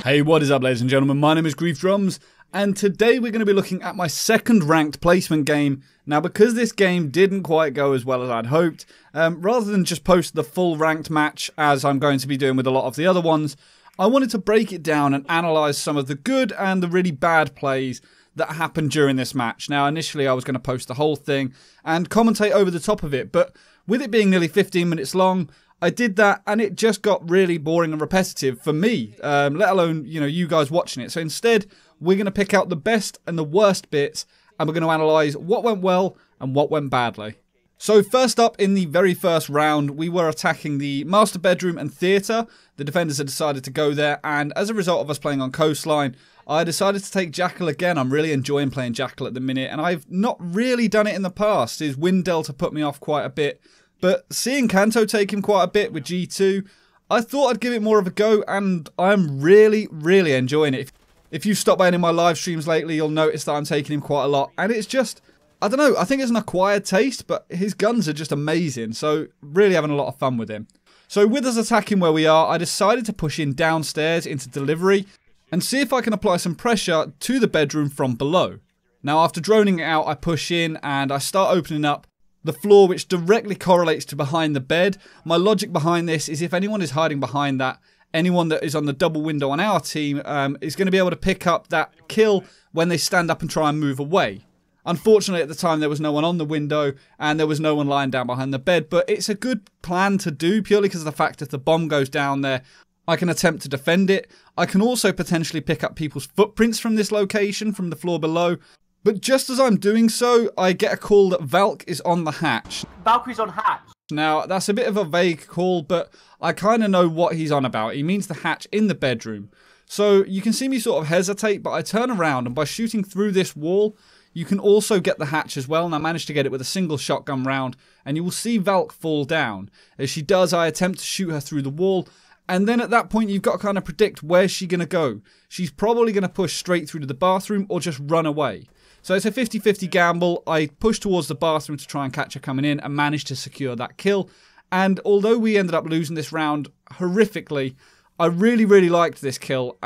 Hey, what is up, ladies and gentlemen? My name is Griefdrums, and today we're going to be looking at my second ranked placement game. Now, because this game didn't quite go as well as I'd hoped, rather than just post the full ranked match, as I'm going to be doing with a lot of the other ones, I wanted to break it down and analyse some of the good and the really bad plays that happened during this match. Now, initially I was going to post the whole thing and commentate over the top of it, but with it being nearly 15 minutes long, I did that and it just got really boring and repetitive for me, let alone, you guys watching it. So instead, we're going to pick out the best and the worst bits and we're going to analyse what went well and what went badly. So first up, in the very first round, we were attacking the master bedroom and theatre. The defenders had decided to go there, and as a result of us playing on coastline, I decided to take Jackal again. I'm really enjoying playing Jackal at the minute, and I've not really done it in the past. His wind delta put me off quite a bit, but seeing Kanto take him quite a bit with G2, I thought I'd give it more of a go, and I'm really enjoying it. If you've stopped by any of my live streams lately, you'll notice that I'm taking him quite a lot, and it's just, I don't know, I think it's an acquired taste, but his guns are just amazing, so really having a lot of fun with him. So with us attacking where we are, I decided to push in downstairs into delivery and see if I can apply some pressure to the bedroom from below. Now, after droning it out, I push in and I start opening up the floor, which directly correlates to behind the bed. My logic behind this is if anyone is hiding behind that, anyone that is on the double window on our team is going to be able to pick up that kill when they stand up and try and move away. Unfortunately, at the time, there was no one on the window and there was no one lying down behind the bed, but it's a good plan to do purely because of the fact if the bomb goes down there, I can attempt to defend it. I can also potentially pick up people's footprints from this location, from the floor below. But just as I'm doing so, I get a call that Valk is on the hatch. Valkyrie's on hatch. Now, that's a bit of a vague call, but I kind of know what he's on about. He means the hatch in the bedroom. So you can see me sort of hesitate, but I turn around and by shooting through this wall, you can also get the hatch as well, and I managed to get it with a single shotgun round, and you will see Valk fall down. As she does, I attempt to shoot her through the wall, and then at that point you've got to kind of predict where's she going to go. She's probably going to push straight through to the bathroom or just run away. So it's a 50-50 gamble. I push towards the bathroom to try and catch her coming in and manage to secure that kill. And although we ended up losing this round horrifically, I really liked this kill,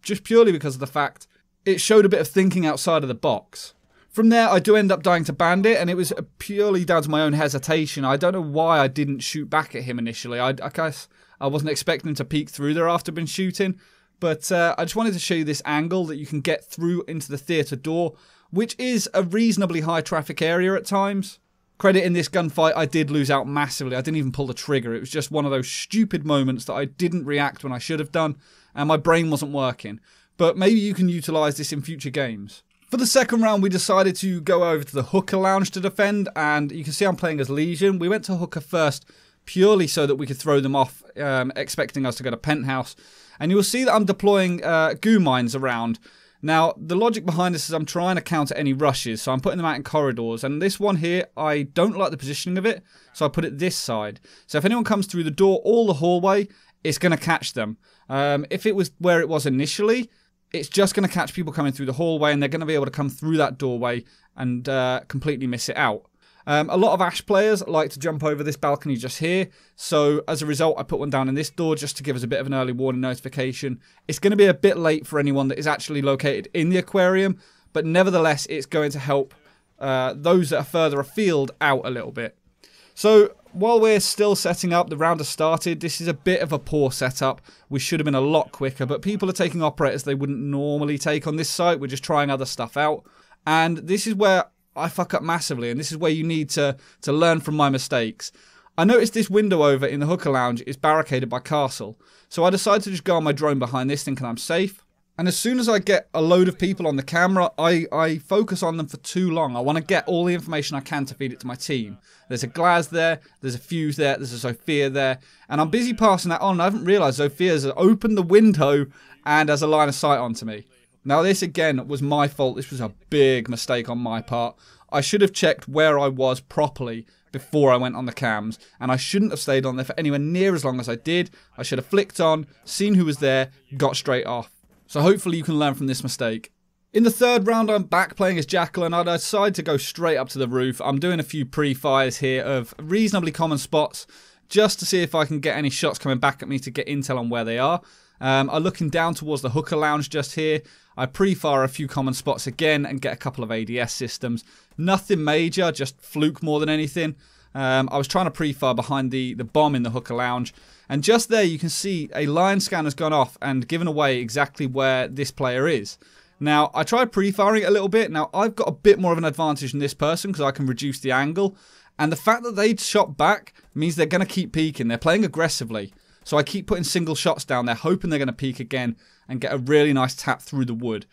just purely because of the fact it showed a bit of thinking outside of the box. From there, I do end up dying to Bandit, and it was purely down to my own hesitation. I don't know why I didn't shoot back at him initially. I guess I wasn't expecting him to peek through there after been shooting. But I just wanted to show you this angle that you can get through into the theatre door, which is a reasonably high traffic area at times. Credit in this gunfight, I did lose out massively. I didn't even pull the trigger. It was just one of those stupid moments that I didn't react when I should have done, and my brain wasn't working. But maybe you can utilise this in future games. For the second round, we decided to go over to the Hooker Lounge to defend, and you can see I'm playing as Legion. We went to Hooker first purely so that we could throw them off, expecting us to go to Penthouse. And you will see that I'm deploying goo mines around. Now, the logic behind this is I'm trying to counter any rushes, so I'm putting them out in corridors. And this one here, I don't like the positioning of it, so I put it this side. So if anyone comes through the door or the hallway, it's going to catch them. If it was where it was initially, it's just going to catch people coming through the hallway, and they're going to be able to come through that doorway and completely miss it out. A lot of Ash players like to jump over this balcony just here, so as a result I put one down in this door just to give us a bit of an early warning notification. It's going to be a bit late for anyone that is actually located in the aquarium, but nevertheless it's going to help those that are further afield out a little bit. So while we're still setting up, the round has started. This is a bit of a poor setup. We should have been a lot quicker, but people are taking operators they wouldn't normally take on this site. We're just trying other stuff out, and this is where I fuck up massively, and this is where you need to learn from my mistakes. I noticed this window over in the Hooker Lounge is barricaded by Castle, so I decided to just go on my drone behind this thinking I'm safe. And as soon as I get a load of people on the camera, I focus on them for too long. I want to get all the information I can to feed it to my team. There's a Glaz there, there's a Fuse there, there's a Sophia there, and I'm busy passing that on. I haven't realised Sophia's opened the window and has a line of sight onto me. Now this again was my fault. This was a big mistake on my part. I should have checked where I was properly before I went on the cams, and I shouldn't have stayed on there for anywhere near as long as I did. I should have flicked on, seen who was there, got straight off. So hopefully you can learn from this mistake. In the third round, I'm back playing as Jackal, and I decide to go straight up to the roof. I'm doing a few pre-fires here of reasonably common spots, just to see if I can get any shots coming back at me to get intel on where they are. I'm looking down towards the hooker lounge just here. I pre-fire a few common spots again and get a couple of ADS systems. Nothing major, just fluke more than anything. I was trying to pre-fire behind the bomb in the hooker lounge. And just there you can see a line scan has gone off and given away exactly where this player is. Now, I tried pre-firing it a little bit. Now, I've got a bit more of an advantage than this person because I can reduce the angle. And the fact that they shot back means they're going to keep peeking. They're playing aggressively. So I keep putting single shots down there, hoping they're going to peek again and get a really nice tap through the wood.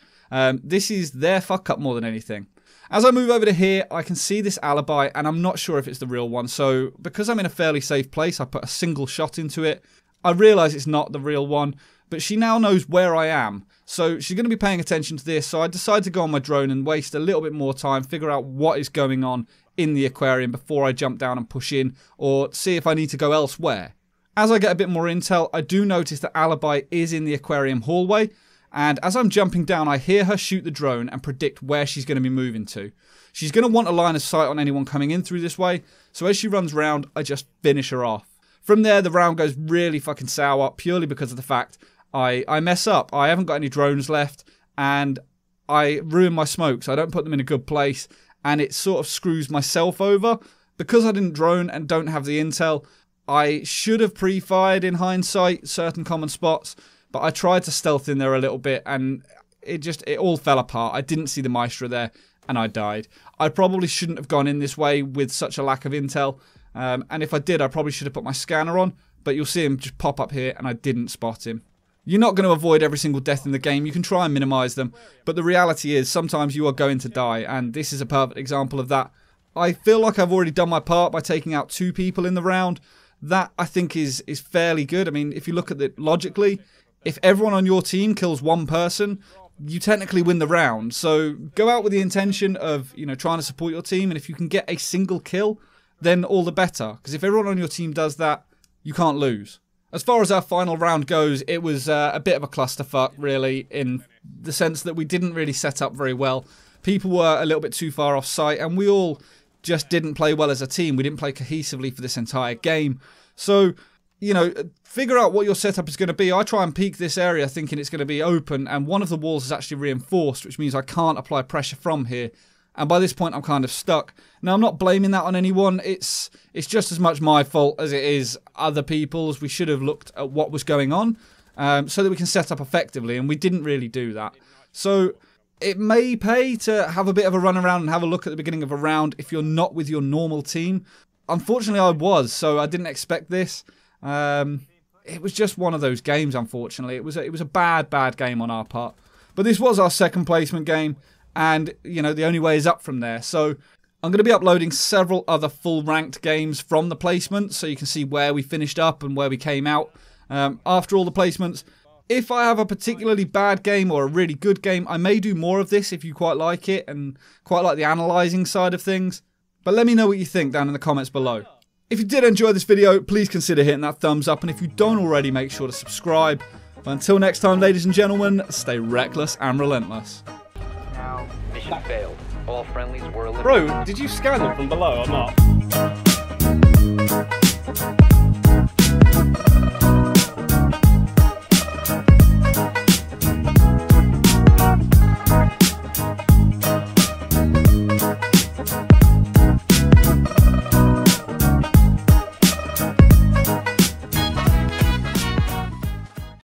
This is their fuck up more than anything. As I move over to here, I can see this alibi, and I'm not sure if it's the real one. So because I'm in a fairly safe place, I put a single shot into it. I realise it's not the real one, but she now knows where I am. So she's going to be paying attention to this. So I decide to go on my drone and waste a little bit more time, figure out what is going on in the aquarium before I jump down and push in, or see if I need to go elsewhere. As I get a bit more intel, I do notice that Alibi is in the aquarium hallway, and as I'm jumping down, I hear her shoot the drone and predict where she's going to be moving to. She's going to want a line of sight on anyone coming in through this way, so as she runs round, I just finish her off. From there, the round goes really fucking sour, purely because of the fact I mess up. I haven't got any drones left, and I ruin my smokes. I don't put them in a good place, and it sort of screws myself over. Because I didn't drone and don't have the intel, I should have pre-fired in hindsight certain common spots, but I tried to stealth in there a little bit and it all fell apart. I didn't see the Maestro there and I died. I probably shouldn't have gone in this way with such a lack of intel, and if I did, I probably should have put my scanner on, but you'll see him just pop up here and I didn't spot him. You're not going to avoid every single death in the game. You can try and minimize them, but the reality is sometimes you are going to die, and this is a perfect example of that. I feel like I've already done my part by taking out 2 people in the round. That, I think, is fairly good. I mean, if you look at it logically, if everyone on your team kills 1 person, you technically win the round. So go out with the intention of, trying to support your team, and if you can get a single kill, then all the better. Because if everyone on your team does that, you can't lose. As far as our final round goes, it was a bit of a clusterfuck, really, in the sense that we didn't really set up very well. People were a little bit too far off site, and we all just didn't play well as a team. We didn't play cohesively for this entire game. So, figure out what your setup is going to be. I try and peek this area thinking it's going to be open, and one of the walls is actually reinforced, which means I can't apply pressure from here. And by this point, I'm kind of stuck. Now, I'm not blaming that on anyone. It's just as much my fault as it is other people's. We should have looked at what was going on so that we can set up effectively, and we didn't really do that. So it may pay to have a bit of a run around and have a look at the beginning of a round if you're not with your normal team. Unfortunately, I was, so I didn't expect this. It was just one of those games, unfortunately. It was a bad game on our part. But this was our second placement game, and, the only way is up from there. So I'm going to be uploading several other full ranked games from the placement, so you can see where we finished up and where we came out after all the placements. If I have a particularly bad game or a really good game, I may do more of this if you quite like it and quite like the analysing side of things. But let me know what you think down in the comments below. If you did enjoy this video, please consider hitting that thumbs up, and if you don't already, make sure to subscribe. But until next time, ladies and gentlemen, stay reckless and relentless. Mission failed. All friendlies were eliminated. Bro, did you scan them from below or not?